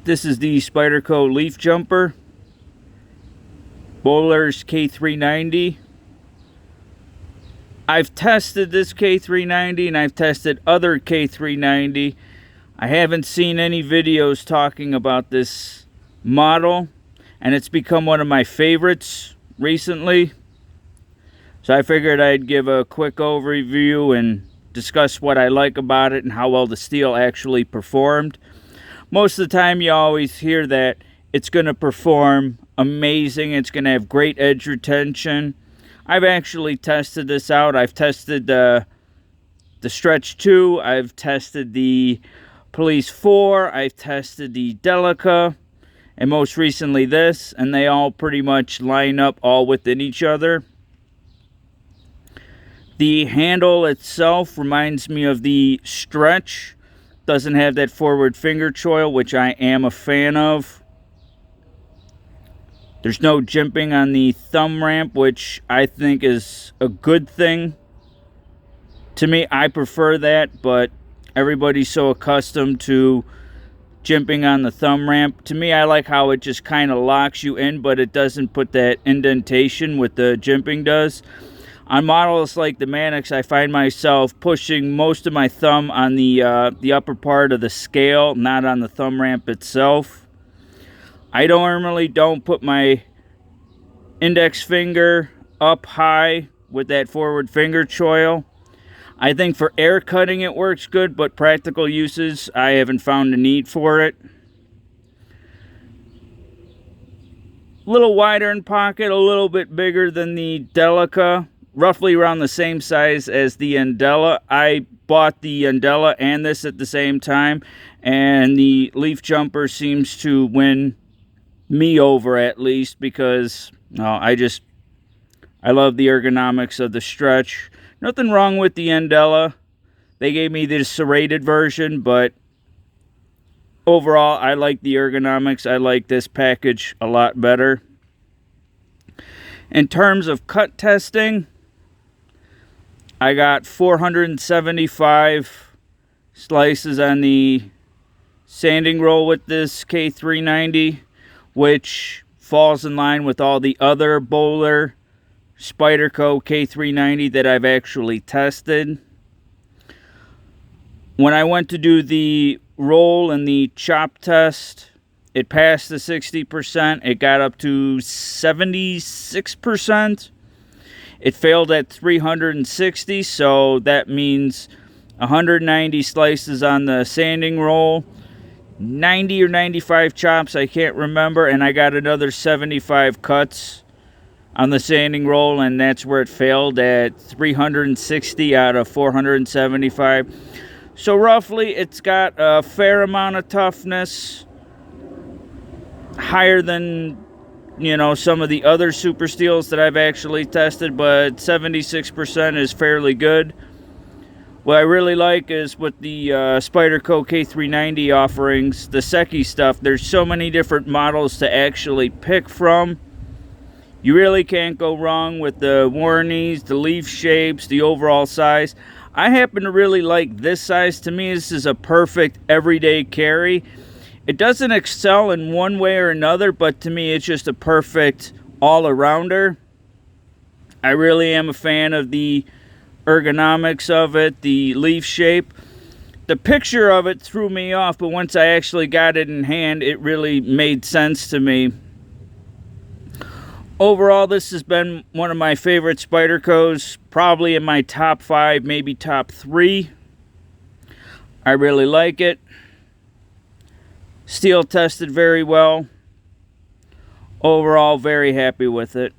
This is the Spyderco leaf jumper, Bowler's K390. I've tested this K390 and I've tested other K390. I haven't seen any videos talking about this model, and it's become one of my favorites recently. So I figured I'd give a quick overview and discuss what I like about it and how well the steel actually performed. Most of the time you always hear that it's going to perform amazing, it's going to have great edge retention. I've actually tested this out. I've tested the Stretch 2, I've tested the Police 4, I've tested the Delica, and most recently this, and they all pretty much line up all within each other. The handle itself reminds me of the Stretch. Doesn't have that forward finger choil, which I am a fan of. There's no jimping on the thumb ramp, which I think is a good thing. To me, I prefer that, but everybody's so accustomed to jimping on the thumb ramp. To me, I like how it just kind of locks you in, but it doesn't put that indentation what the jimping does. On models like the Mannix, I find myself pushing most of my thumb on the upper part of the scale, not on the thumb ramp itself. I normally don't put my index finger up high with that forward finger choil. I think for air cutting it works good, but practical uses, I haven't found a need for it. A little wider in pocket, a little bit bigger than the Delica. Roughly around the same size as the Andella. I bought the Andella and this at the same time, and the leaf jumper seems to win me over, at least, because I love the ergonomics of the Stretch. Nothing wrong with the Andella. They gave me the serrated version, but overall I like the ergonomics. I like this package a lot better. In terms of cut testing, I got 475 slices on the sanding roll with this K390, which falls in line with all the other Bowler Spyderco K390 that I've actually tested. When I went to do the roll and the chop test, it passed the 60%. It got up to 76%. It failed at 360, so that means 190 slices on the sanding roll, 90 or 95 chops, I can't remember, and I got another 75 cuts on the sanding roll, and that's where it failed at 360 out of 475. So roughly, it's got a fair amount of toughness, higher than some of the other super steels that I've actually tested, but 76% is fairly good. What I really like is with the Spyderco K390 offerings, the Seki stuff, there's so many different models to actually pick from. You really can't go wrong with the warnies, the leaf shapes, the overall size. I happen to really like this size. To me, this is a perfect everyday carry. It doesn't excel in one way or another, but to me it's just a perfect all-arounder. I really am a fan of the ergonomics of it, the leaf shape. The picture of it threw me off, but once I actually got it in hand, it really made sense to me. Overall, this has been one of my favorite Spydercos, probably in my top 5, maybe top 3. I really like it. Steel tested very well. Overall, very happy with it.